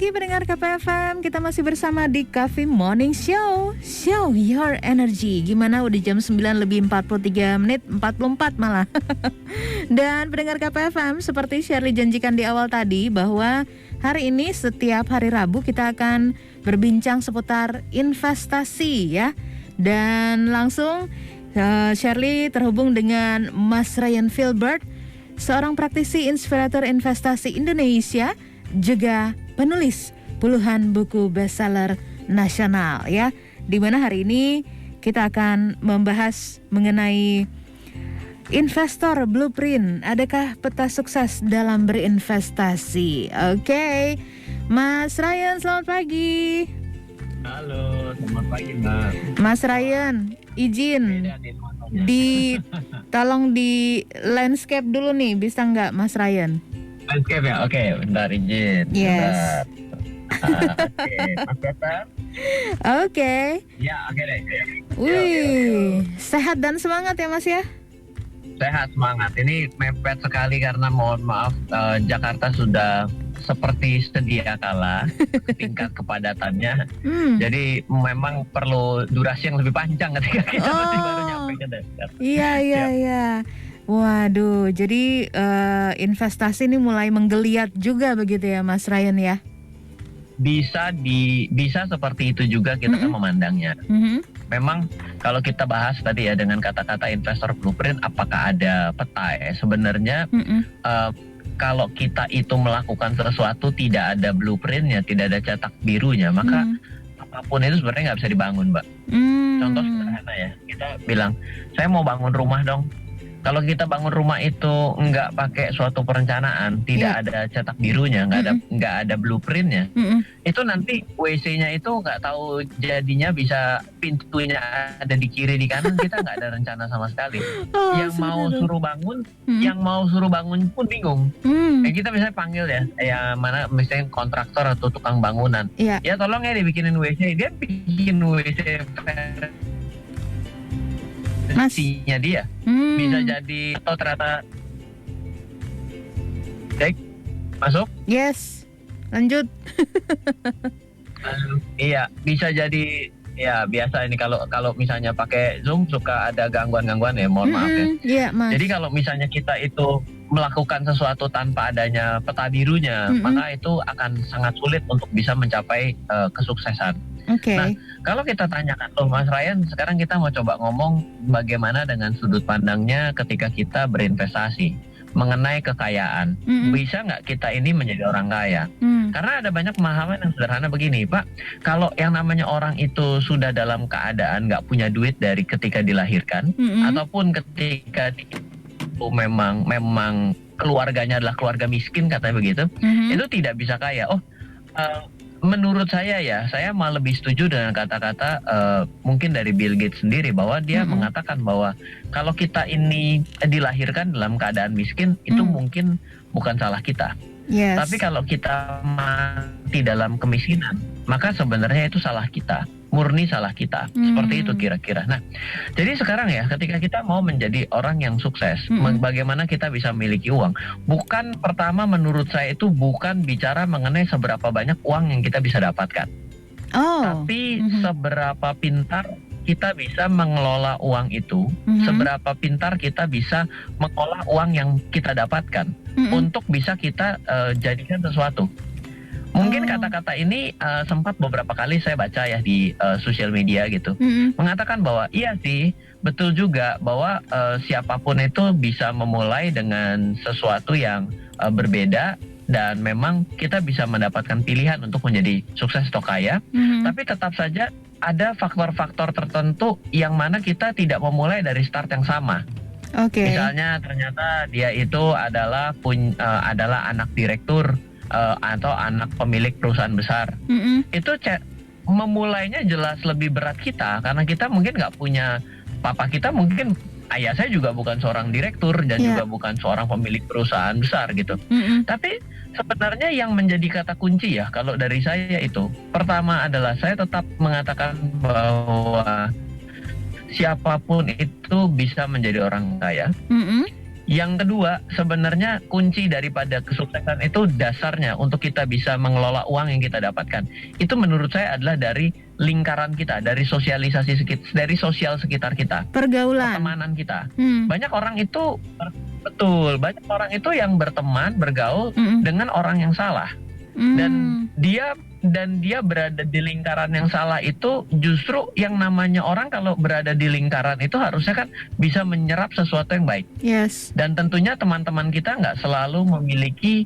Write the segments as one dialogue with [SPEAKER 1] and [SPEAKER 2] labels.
[SPEAKER 1] pagi pendengar KPFM. Kita masih bersama di Coffee Morning Show. Show your energy. Gimana udah jam 9 lebih 43 menit, 44 malah. Dan pendengar KPFM, seperti Shirley janjikan di awal tadi bahwa hari ini setiap hari Rabu kita akan berbincang seputar investasi ya. Dan langsung Shirley terhubung dengan Mas Ryan Filbert, seorang praktisi inspirator investasi Indonesia, juga penulis puluhan buku bestseller nasional ya. Di mana hari ini kita akan membahas mengenai investor blueprint. Adakah peta sukses dalam berinvestasi? Oke. Mas Ryan, selamat pagi.
[SPEAKER 2] Halo, selamat pagi Mbak.
[SPEAKER 1] Mas Ryan, izin tolong di landscape dulu nih, bisa nggak Mas Ryan?
[SPEAKER 2] Landscape ya, oke, bentar izin.
[SPEAKER 1] Yes.
[SPEAKER 2] Oke, Mas Peter.
[SPEAKER 1] Oke.
[SPEAKER 2] Ya, oke deh.
[SPEAKER 1] Wih, sehat dan semangat ya Mas ya?
[SPEAKER 2] Sehat, semangat. Ini mepet sekali karena mohon maaf, Jakarta sudah seperti sedia kala tingkat kepadatannya. Jadi memang perlu durasi yang lebih panjang ketika kita masih baru nyampe ke Jakarta.
[SPEAKER 1] Iya. Waduh, jadi investasi ini mulai menggeliat juga begitu ya Mas Ryan ya?
[SPEAKER 2] Bisa seperti itu juga kita memandangnya. Memang kalau kita bahas tadi ya dengan kata-kata investor blueprint, apakah ada peta ya? Sebenarnya kalau kita itu melakukan sesuatu tidak ada blueprintnya, tidak ada cetak birunya, maka apapun itu sebenarnya nggak bisa dibangun, Mbak. Contoh sederhana ya, kita bilang saya mau bangun rumah dong. Kalau kita bangun rumah itu nggak pakai suatu perencanaan, tidak ada cetak birunya, nggak ada blueprintnya, itu nanti WC-nya itu nggak tahu jadinya, bisa pintunya ada di kiri di kanan, kita nggak ada rencana sama sekali. Yang mau suruh bangun pun bingung. Kita misalnya panggil ya mana misalnya kontraktor atau tukang bangunan, ya tolong ya dibikinin WC, dia bikin WC versinya dia bisa jadi atau ternyata masuk.
[SPEAKER 1] Yes, lanjut.
[SPEAKER 2] Iya, bisa jadi ya biasa ini kalau misalnya pakai Zoom suka ada gangguan ya, mohon maaf ya.
[SPEAKER 1] Iya, Mas.
[SPEAKER 2] Jadi kalau misalnya kita itu melakukan sesuatu tanpa adanya peta birunya, maka itu akan sangat sulit untuk bisa mencapai kesuksesan. Nah, kalau kita tanyakan loh Mas Ryan, sekarang kita mau coba ngomong bagaimana dengan sudut pandangnya ketika kita berinvestasi mengenai kekayaan. Bisa nggak kita ini menjadi orang kaya? Karena ada banyak pemahaman yang sederhana begini, Pak. Kalau yang namanya orang itu sudah dalam keadaan nggak punya duit dari ketika dilahirkan, ataupun ketika itu memang keluarganya adalah keluarga miskin, katanya begitu, itu tidak bisa kaya. Menurut saya ya, saya malah lebih setuju dengan kata-kata mungkin dari Bill Gates sendiri, bahwa dia mengatakan bahwa kalau kita ini dilahirkan dalam keadaan miskin, itu mungkin bukan salah kita. Tapi kalau kita mati dalam kemiskinan, maka sebenarnya itu salah kita, murni salah kita. Seperti itu kira-kira. Nah, jadi sekarang ya, ketika kita mau menjadi orang yang sukses, bagaimana kita bisa memiliki uang? Bukan, pertama menurut saya itu bukan bicara mengenai seberapa banyak uang yang kita bisa dapatkan, tapi seberapa pintar kita bisa mengelola uang itu, seberapa pintar kita bisa mengolah uang yang kita dapatkan untuk bisa kita jadikan sesuatu. Mungkin kata-kata ini sempat beberapa kali saya baca ya di sosial media gitu, mengatakan bahwa iya sih, betul juga bahwa siapapun itu bisa memulai dengan sesuatu yang berbeda, dan memang kita bisa mendapatkan pilihan untuk menjadi sukses atau kaya, tapi tetap saja ada faktor-faktor tertentu yang mana kita tidak memulai dari start yang sama. Misalnya ternyata dia itu adalah anak direktur atau anak pemilik perusahaan besar. Itu memulainya jelas lebih berat kita, karena kita mungkin nggak punya, papa kita mungkin, ayah saya juga bukan seorang direktur dan juga bukan seorang pemilik perusahaan besar gitu. Tapi sebenarnya yang menjadi kata kunci ya, kalau dari saya itu, pertama adalah saya tetap mengatakan bahwa siapapun itu bisa menjadi orang kaya. Yang kedua, sebenarnya kunci daripada kesuksesan itu dasarnya untuk kita bisa mengelola uang yang kita dapatkan. Itu menurut saya adalah dari lingkaran kita, dari sosialisasi dari sosial sekitar kita.
[SPEAKER 1] Pergaulan.
[SPEAKER 2] Pertemanan kita. Banyak orang itu, betul, banyak orang itu yang berteman, bergaul dengan orang yang salah. Dan dia berada di lingkaran yang salah itu justru yang namanya orang kalau berada di lingkaran itu harusnya kan bisa menyerap sesuatu yang baik.
[SPEAKER 1] Yes.
[SPEAKER 2] Dan tentunya teman-teman kita nggak selalu memiliki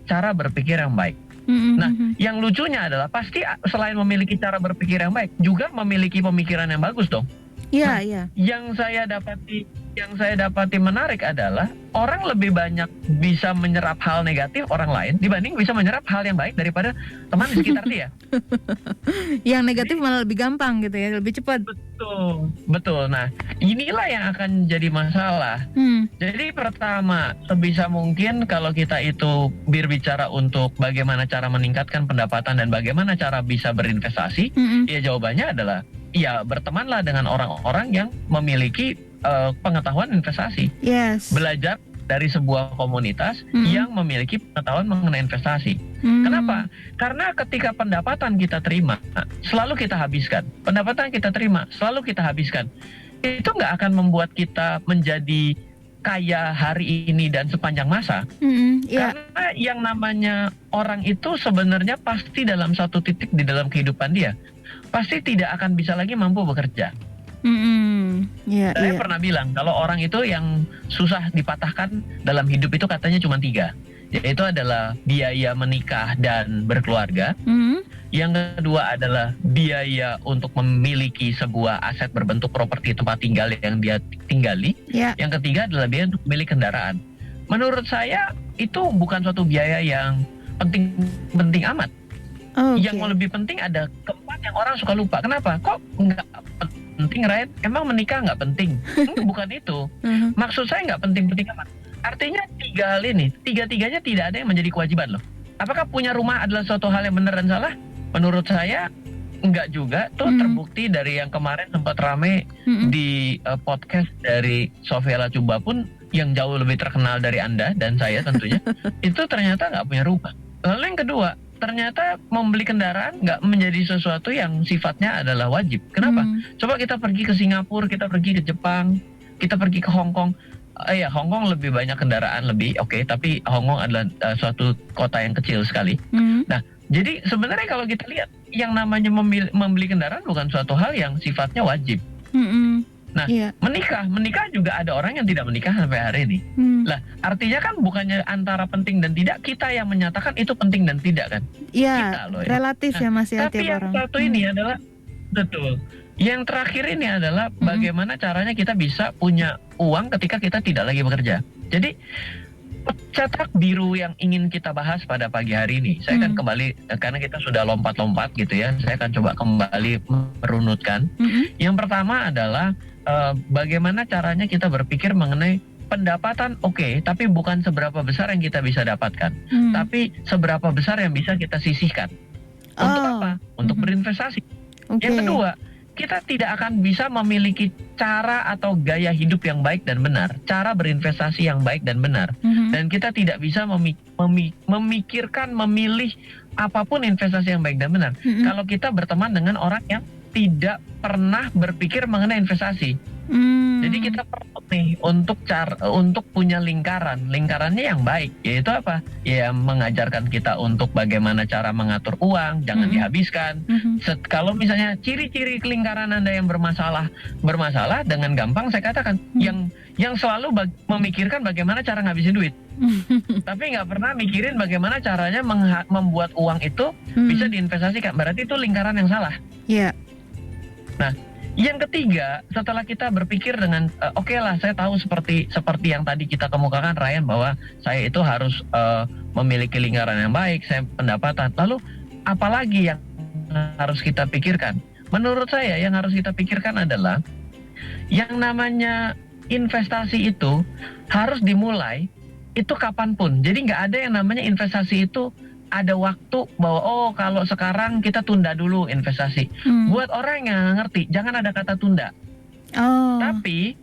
[SPEAKER 2] cara berpikir yang baik. Nah, yang lucunya adalah pasti selain memiliki cara berpikir yang baik, juga memiliki pemikiran yang bagus dong.
[SPEAKER 1] Iya, iya.
[SPEAKER 2] Yang saya dapati menarik adalah orang lebih banyak bisa menyerap hal negatif orang lain dibanding bisa menyerap hal yang baik daripada teman di sekitar dia.
[SPEAKER 1] Yang negatif malah lebih gampang gitu ya, lebih cepat.
[SPEAKER 2] Betul. Nah, inilah yang akan jadi masalah. Jadi pertama, sebisa mungkin kalau kita itu berbicara untuk bagaimana cara meningkatkan pendapatan dan bagaimana cara bisa berinvestasi, ya jawabannya adalah ya bertemanlah dengan orang-orang yang memiliki pengetahuan investasi.
[SPEAKER 1] Yes.
[SPEAKER 2] Belajar dari sebuah komunitas yang memiliki pengetahuan mengenai investasi. Kenapa? Karena ketika pendapatan kita terima, selalu kita habiskan. Pendapatan kita terima, selalu kita habiskan. Itu nggak akan membuat kita menjadi kaya hari ini dan sepanjang masa. Karena yang namanya orang itu sebenarnya pasti dalam satu titik di dalam kehidupan dia pasti tidak akan bisa lagi mampu bekerja. Saya pernah bilang kalau orang itu yang susah dipatahkan dalam hidup itu katanya cuma 3, yaitu adalah biaya menikah dan berkeluarga. Yang kedua adalah biaya untuk memiliki sebuah aset berbentuk properti tempat tinggal yang dia tinggali. Yang ketiga adalah biaya untuk memiliki kendaraan. Menurut saya itu bukan suatu biaya yang penting amat. Yang lebih penting ada keempat yang orang suka lupa. Kenapa? Kok nggak penting, Ryan? Emang menikah nggak penting? Bukan itu. Maksud saya nggak penting-penting amat. Artinya 3 hal ini, tiga-tiganya tidak ada yang menjadi kewajiban loh. Apakah punya rumah adalah suatu hal yang benar dan salah? Menurut saya nggak juga. Tuh terbukti dari yang kemarin sempat rame di podcast dari Sofia Lacuba pun yang jauh lebih terkenal dari Anda dan saya tentunya. Itu ternyata nggak punya rumah. Lalu yang kedua, ternyata membeli kendaraan nggak menjadi sesuatu yang sifatnya adalah wajib. Kenapa? Coba kita pergi ke Singapura, kita pergi ke Jepang, kita pergi ke Hong Kong. Hong Kong lebih banyak kendaraan lebih, oke, tapi Hong Kong adalah suatu kota yang kecil sekali. Nah, jadi sebenarnya kalau kita lihat yang namanya membeli kendaraan bukan suatu hal yang sifatnya wajib. Nah, menikah juga ada orang yang tidak menikah sampai hari ini. Lah, artinya kan bukannya antara penting dan tidak, kita yang menyatakan itu penting dan tidak kan?
[SPEAKER 1] Iya, relatif ya Mas ya,
[SPEAKER 2] tapi
[SPEAKER 1] tiap
[SPEAKER 2] yang
[SPEAKER 1] orang.
[SPEAKER 2] satu ini adalah, betul. Yang terakhir ini adalah bagaimana caranya kita bisa punya uang ketika kita tidak lagi bekerja. Jadi, cetak biru yang ingin kita bahas pada pagi hari ini, saya akan kembali, karena kita sudah lompat-lompat gitu ya, saya akan coba kembali merunutkan. Yang pertama adalah bagaimana caranya kita berpikir mengenai pendapatan, oke, tapi bukan seberapa besar yang kita bisa dapatkan, tapi seberapa besar yang bisa kita sisihkan. Untuk apa? Untuk berinvestasi. Yang kedua, kita tidak akan bisa memiliki cara atau gaya hidup yang baik dan benar, cara berinvestasi yang baik dan benar, dan kita tidak bisa memikirkan, memilih apapun investasi yang baik dan benar kalau kita berteman dengan orang yang tidak pernah berpikir mengenai investasi. Jadi kita perlu nih untuk punya lingkarannya yang baik, yaitu apa? Ya mengajarkan kita untuk bagaimana cara mengatur uang, jangan dihabiskan. Kalau misalnya ciri-ciri lingkaran Anda yang bermasalah dengan gampang saya katakan yang selalu memikirkan bagaimana cara ngabisin duit. Tapi nggak pernah mikirin bagaimana caranya membuat uang itu bisa diinvestasikan. Berarti itu lingkaran yang salah.
[SPEAKER 1] Iya.
[SPEAKER 2] Nah, yang ketiga, setelah kita berpikir dengan oke lah, saya tahu seperti yang tadi kita kemukakan Ryan, bahwa saya itu harus memiliki lingkaran yang baik, saya pendapatan. Lalu apalagi yang harus kita pikirkan? Menurut saya yang harus kita pikirkan adalah yang namanya investasi itu harus dimulai itu kapanpun. Jadi nggak ada yang namanya investasi itu ada waktu bahwa kalau sekarang kita tunda dulu investasi. Buat orang yang nggak ngerti, jangan ada kata tunda. Tapi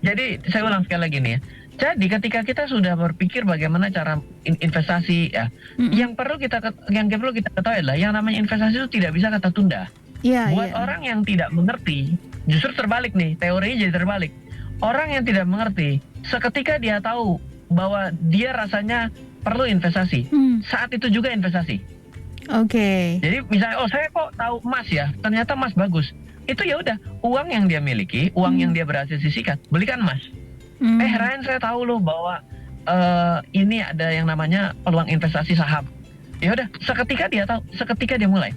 [SPEAKER 2] Jadi saya ulang sekali lagi nih ya. Jadi ketika kita sudah berpikir bagaimana cara investasi ya, yang perlu kita ketahui adalah yang namanya investasi itu tidak bisa kata tunda. Buat orang yang tidak mengerti, justru terbalik nih, teorinya jadi terbalik. Orang yang tidak mengerti, seketika dia tahu bahwa dia rasanya perlu investasi, saat itu juga investasi. Jadi misalnya, saya kok tahu emas ya, ternyata emas bagus. Itu ya udah, uang yang dia miliki, uang yang dia berhasil sisihkan, belikan emas. Ryan, saya tahu loh bahwa ini ada yang namanya peluang investasi saham. Ya udah, seketika dia tahu, seketika dia mulai.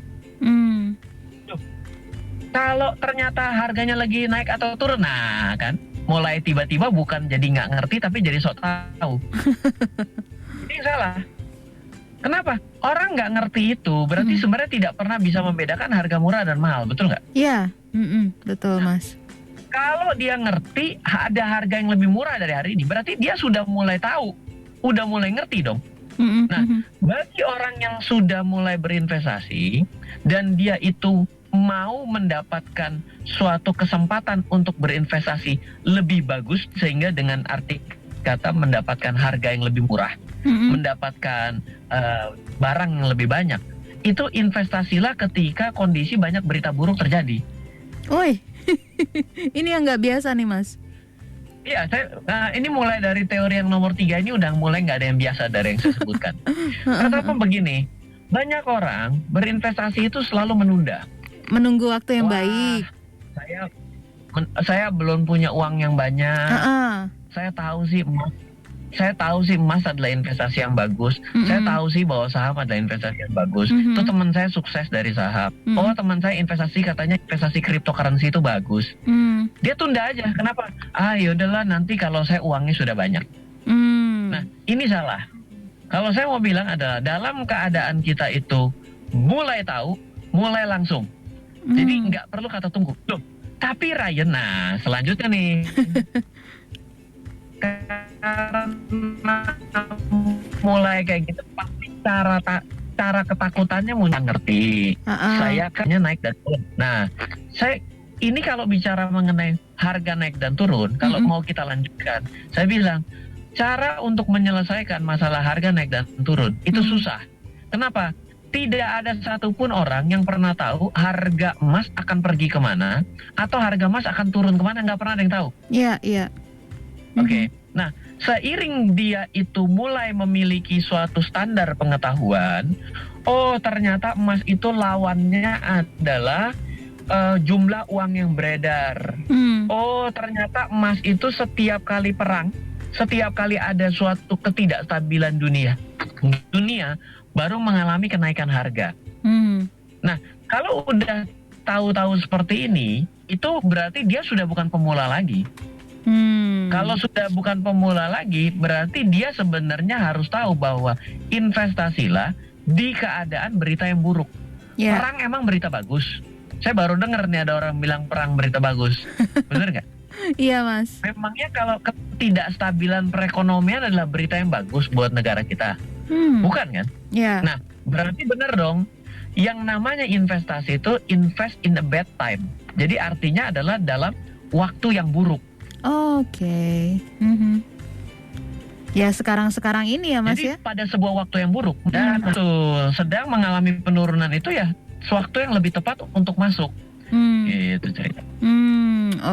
[SPEAKER 2] Kalau ternyata harganya lagi naik atau turun, nah kan, mulai tiba-tiba bukan jadi nggak ngerti tapi jadi sok tahu. Ini salah. Kenapa? Orang nggak ngerti itu berarti sebenarnya tidak pernah bisa membedakan harga murah dan mahal, betul nggak?
[SPEAKER 1] Iya, betul Mas.
[SPEAKER 2] Kalau dia ngerti ada harga yang lebih murah dari hari ini, berarti dia sudah mulai tahu, udah mulai ngerti dong. Nah, bagi orang yang sudah mulai berinvestasi dan dia itu mau mendapatkan suatu kesempatan untuk berinvestasi lebih bagus, sehingga dengan arti kata mendapatkan harga yang lebih murah, mendapatkan barang yang lebih banyak, itu investasilah ketika kondisi banyak berita buruk terjadi.
[SPEAKER 1] Ini yang nggak biasa nih Mas.
[SPEAKER 2] Iya, ini mulai dari teori yang nomor 3 ini udah mulai nggak ada yang biasa dari yang saya sebutkan. Kenapa begini? Banyak orang berinvestasi itu selalu menunggu waktu yang baik. Saya belum punya uang yang banyak. Saya tahu sih emas adalah investasi yang bagus. Saya tahu sih bahwa saham adalah investasi yang bagus. Tuh teman saya sukses dari saham. Oh, teman saya katanya investasi cryptocurrency itu bagus. Dia tunda aja. Kenapa? Yaudahlah, nanti kalau saya uangnya sudah banyak. Nah, ini salah. Kalau saya mau bilang adalah dalam keadaan kita itu mulai tahu, mulai langsung. Jadi nggak perlu kata tunggu. Loh, tapi Ryan, nah selanjutnya nih. Karena mulai kayak gitu pasti cara ketakutannya mudah ngerti. Saya kayaknya naik dan turun. Nah, ini kalau bicara mengenai harga naik dan turun, kalau mau kita lanjutkan, saya bilang cara untuk menyelesaikan masalah harga naik dan turun itu susah. Kenapa? Tidak ada satupun orang yang pernah tahu harga emas akan pergi kemana atau harga emas akan turun kemana, nggak pernah ada yang tahu.
[SPEAKER 1] Iya.
[SPEAKER 2] Oke. Nah, seiring dia itu mulai memiliki suatu standar pengetahuan, ternyata emas itu lawannya adalah jumlah uang yang beredar. Ternyata emas itu setiap kali perang, setiap kali ada suatu ketidakstabilan dunia baru mengalami kenaikan harga. Nah, kalau udah tahu-tahu seperti ini, itu berarti dia sudah bukan pemula lagi. Kalau sudah bukan pemula lagi, berarti dia sebenarnya harus tahu bahwa investasilah di keadaan berita yang buruk. Perang emang berita bagus. Saya baru dengar nih ada orang bilang perang berita bagus. Benar nggak?
[SPEAKER 1] Iya Mas.
[SPEAKER 2] Memangnya kalau ketidakstabilan perekonomian adalah berita yang bagus buat negara kita? Bukan kan?
[SPEAKER 1] Iya.
[SPEAKER 2] Nah, berarti benar dong. Yang namanya investasi itu invest in a bad time. Jadi artinya adalah dalam waktu yang buruk.
[SPEAKER 1] Oke. Ya sekarang ini ya Mas.
[SPEAKER 2] Jadi pada sebuah waktu yang buruk dan sedang mengalami penurunan itu ya waktu yang lebih tepat untuk masuk. Gitu cerita.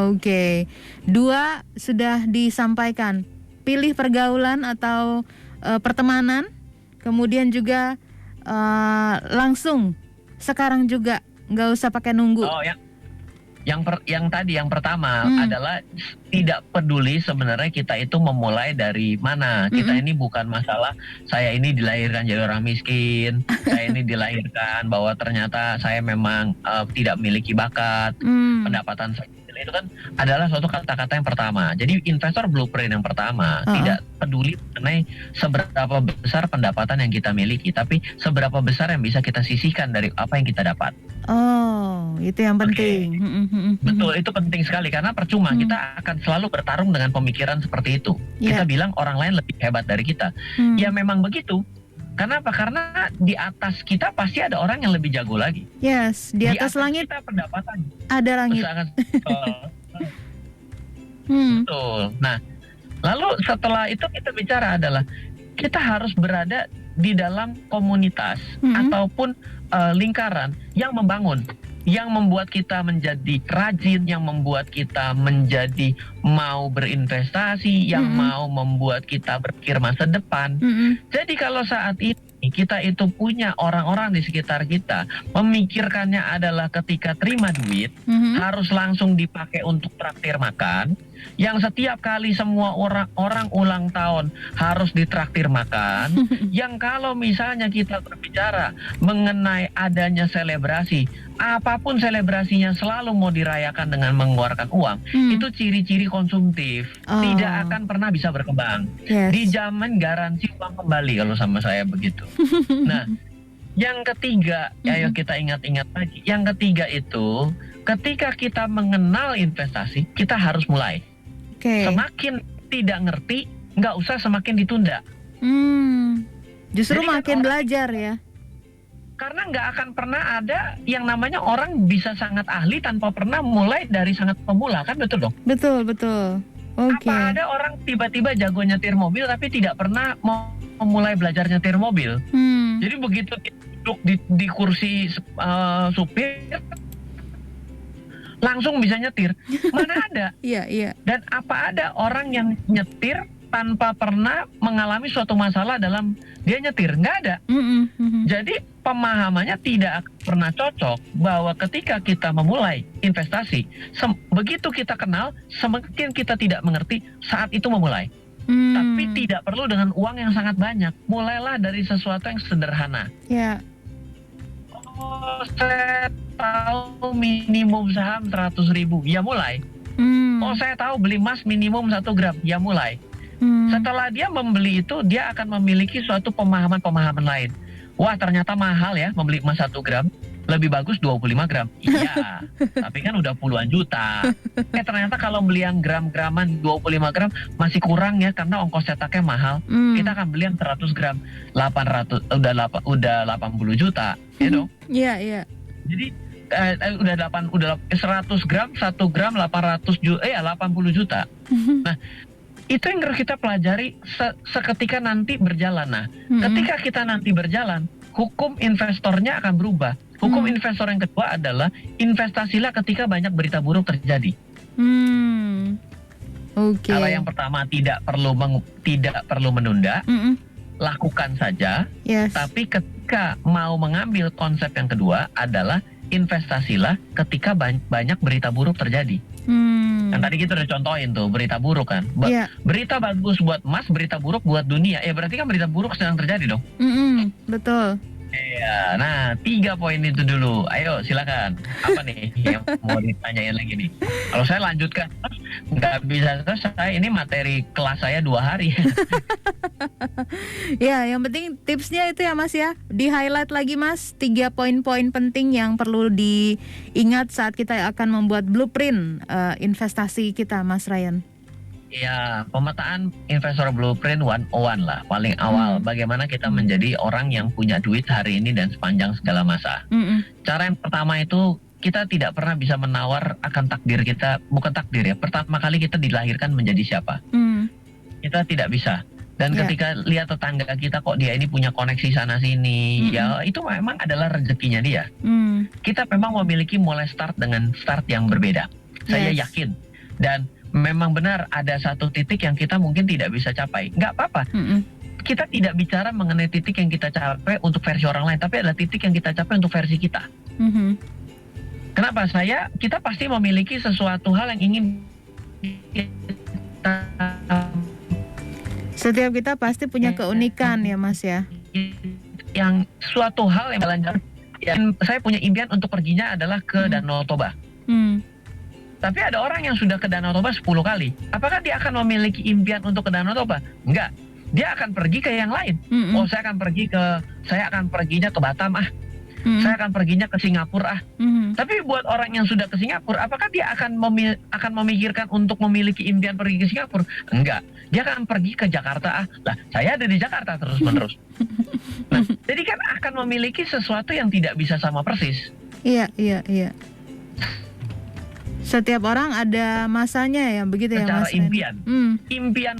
[SPEAKER 1] Oke. 2 sudah disampaikan. Pilih pergaulan atau pertemanan, kemudian juga langsung sekarang juga, nggak usah pakai nunggu.
[SPEAKER 2] Yang pertama adalah tidak peduli sebenarnya kita itu memulai dari mana. Kita ini bukan masalah saya ini dilahirkan jadi orang miskin, saya ini dilahirkan bahwa ternyata saya memang tidak memiliki bakat, pendapatan saya. Itu kan adalah suatu kata-kata yang pertama. Jadi investor blueprint yang pertama tidak peduli mengenai seberapa besar pendapatan yang kita miliki, tapi seberapa besar yang bisa kita sisihkan dari apa yang kita dapat.
[SPEAKER 1] Itu yang penting.
[SPEAKER 2] Betul, itu penting sekali karena percuma kita akan selalu bertarung dengan pemikiran seperti itu. Kita bilang orang lain lebih hebat dari kita. Ya memang begitu. Kenapa? Karena di atas kita pasti ada orang yang lebih jago lagi.
[SPEAKER 1] Yes, di atas langit
[SPEAKER 2] kita pendapatan
[SPEAKER 1] ada langit.
[SPEAKER 2] Betul. Nah, lalu setelah itu kita bicara adalah kita harus berada di dalam komunitas ataupun lingkaran yang membangun, yang membuat kita menjadi rajin, yang membuat kita menjadi mau berinvestasi, yang mau membuat kita berpikir masa depan. Jadi kalau saat ini kita itu punya orang-orang di sekitar kita memikirkannya adalah ketika terima duit harus langsung dipakai untuk traktir makan, yang setiap kali semua orang ulang tahun harus ditraktir makan, yang kalau misalnya kita berbicara mengenai adanya selebrasi, apapun selebrasinya selalu mau dirayakan dengan mengeluarkan uang, itu ciri-ciri konsumtif, tidak akan pernah bisa berkembang. Dijamin garansi uang kembali kalau sama saya begitu. Nah, yang ketiga, ayo kita ingat-ingat lagi. Yang ketiga itu, ketika kita mengenal investasi, kita harus mulai. Semakin tidak ngerti, nggak usah semakin ditunda.
[SPEAKER 1] Justru jadi makin belajar ya.
[SPEAKER 2] Karena nggak akan pernah ada yang namanya orang bisa sangat ahli tanpa pernah mulai dari sangat pemula, kan betul dong?
[SPEAKER 1] Betul.
[SPEAKER 2] Apa ada orang tiba-tiba jago nyetir mobil tapi tidak pernah mau memulai belajar nyetir mobil? Jadi begitu duduk di kursi supir langsung bisa nyetir, mana ada?
[SPEAKER 1] Iya.
[SPEAKER 2] Dan apa ada orang yang nyetir tanpa pernah mengalami suatu masalah dalam dia nyetir? Nggak ada. Jadi pemahamannya tidak pernah cocok bahwa ketika kita memulai investasi, begitu kita kenal, semakin kita tidak mengerti saat itu memulai. Tapi tidak perlu dengan uang yang sangat banyak. Mulailah dari sesuatu yang sederhana. Oh, saya tahu minimum saham 100.000, ya mulai. Oh, saya tahu beli emas minimum 1 gram, ya mulai. Setelah dia membeli itu, dia akan memiliki suatu pemahaman-pemahaman lain. Wah, ternyata mahal ya membeli emas 1 gram. Lebih bagus 25 gram. Iya, tapi kan udah puluhan juta. Ternyata kalau beli yang gram-graman 25 gram masih kurang ya, karena ongkos cetaknya mahal. Kita akan beli yang 100 gram 800, udah 80 juta, ya dong?
[SPEAKER 1] Iya.
[SPEAKER 2] Jadi udah 100 gram 1 gram 80 juta. Nah, itu yang harus kita pelajari seketika nanti berjalan. Nah, ketika kita nanti berjalan, hukum investornya akan berubah. Hukum investor yang kedua adalah investasilah ketika banyak berita buruk terjadi. Kalau yang pertama tidak perlu menunda, lakukan saja. Tapi ketika mau mengambil konsep yang kedua adalah investasilah ketika banyak berita buruk terjadi. Kan tadi kita udah contohin tuh berita buruk kan. Berita bagus buat emas, berita buruk buat dunia. Ya berarti kan berita buruk sedang terjadi dong.
[SPEAKER 1] Betul.
[SPEAKER 2] Iya, nah 3 poin itu dulu. Ayo silakan. Apa nih yang mau ditanyain lagi nih? Kalau saya lanjutkan, nggak bisa selesai. Ini materi kelas saya 2 hari.
[SPEAKER 1] Ya, yang penting tipsnya itu ya Mas ya. Di highlight lagi Mas, 3 poin-poin penting yang perlu diingat saat kita akan membuat blueprint investasi kita, Mas Ryan.
[SPEAKER 2] Ya, pemetaan investor blueprint 101 lah, paling awal. Bagaimana kita menjadi orang yang punya duit hari ini dan sepanjang segala masa. Cara yang pertama itu, kita tidak pernah bisa menawar akan takdir kita, bukan takdir ya, pertama kali kita dilahirkan menjadi siapa. Kita tidak bisa. Dan ketika lihat tetangga kita kok dia ini punya koneksi sana sini, ya itu memang adalah rezekinya dia. Kita memang memiliki mulai start dengan start yang berbeda. Saya yakin. Dan memang benar ada satu titik yang kita mungkin tidak bisa capai. Nggak apa-apa. Kita tidak bicara mengenai titik yang kita capai untuk versi orang lain, tapi adalah titik yang kita capai untuk versi kita. Kenapa? Kita pasti memiliki sesuatu hal yang ingin kita...
[SPEAKER 1] Setiap kita pasti punya keunikan ya Mas ya.
[SPEAKER 2] Yang suatu hal yang jalan-jalan. Saya punya impian untuk perginya adalah ke Danau Toba. Tapi ada orang yang sudah ke Danau Toba 10 kali. Apakah dia akan memiliki impian untuk ke Danau Toba? Enggak. Dia akan pergi ke yang lain. Oh, saya akan perginya ke Batam Saya akan perginya ke Singapura Tapi buat orang yang sudah ke Singapura, apakah dia akan memikirkan untuk memiliki impian pergi ke Singapura? Enggak. Dia akan pergi ke Jakarta Lah, saya ada di Jakarta terus-menerus. Nah, jadi kan akan memiliki sesuatu yang tidak bisa sama persis.
[SPEAKER 1] Iya. Setiap orang ada masanya ya, begitu ya
[SPEAKER 2] Secara
[SPEAKER 1] Mas?
[SPEAKER 2] Impian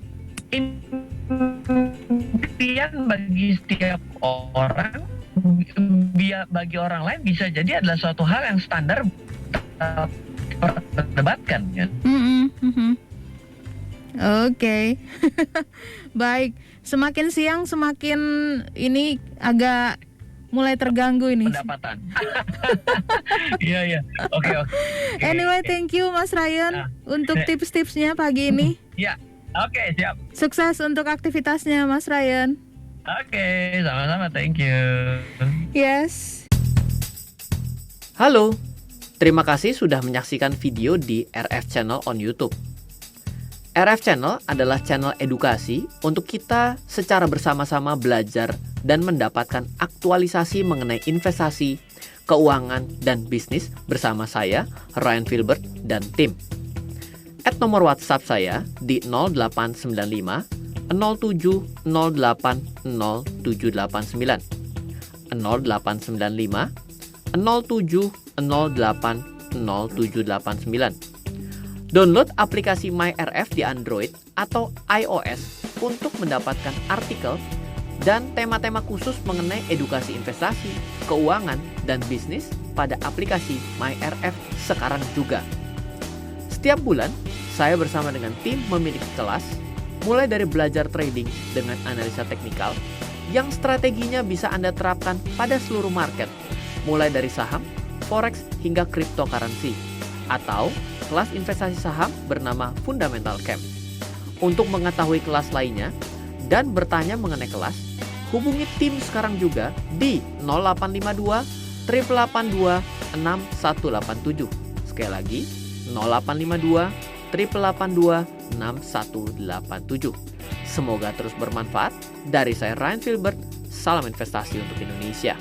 [SPEAKER 2] bagi setiap orang, bagi orang lain bisa jadi adalah suatu hal yang standar perdebatkan kan.
[SPEAKER 1] Oke. Baik, semakin siang semakin ini agak mulai terganggu ini
[SPEAKER 2] pendapatan. Iya. Oke.
[SPEAKER 1] Anyway, thank you Mas Ryan untuk tips-tipsnya pagi ini.
[SPEAKER 2] Ya. Oke, siap.
[SPEAKER 1] Sukses untuk aktivitasnya Mas Ryan.
[SPEAKER 2] Oke, sama-sama, thank you.
[SPEAKER 1] Yes.
[SPEAKER 3] Halo, terima kasih sudah menyaksikan video di RF Channel on YouTube. RF Channel adalah channel edukasi untuk kita secara bersama-sama belajar dan mendapatkan aktualisasi mengenai investasi, keuangan, dan bisnis bersama saya, Ryan Filbert, dan tim. Add nomor WhatsApp saya di 0895 07 08 0789 0895 07 08 0789. Download aplikasi MyRF di Android atau iOS untuk mendapatkan artikel dan tema-tema khusus mengenai edukasi investasi, keuangan, dan bisnis pada aplikasi MyRF sekarang juga. Setiap bulan, saya bersama dengan tim memiliki kelas, mulai dari belajar trading dengan analisa teknikal, yang strateginya bisa Anda terapkan pada seluruh market, mulai dari saham, forex, hingga cryptocurrency, atau kelas investasi saham bernama Fundamental Camp. Untuk mengetahui kelas lainnya dan bertanya mengenai kelas, hubungi tim sekarang juga di 0852 882 6187. Sekali lagi, 0852 882 6187. Semoga terus bermanfaat. Dari saya Ryan Filbert, salam investasi untuk Indonesia.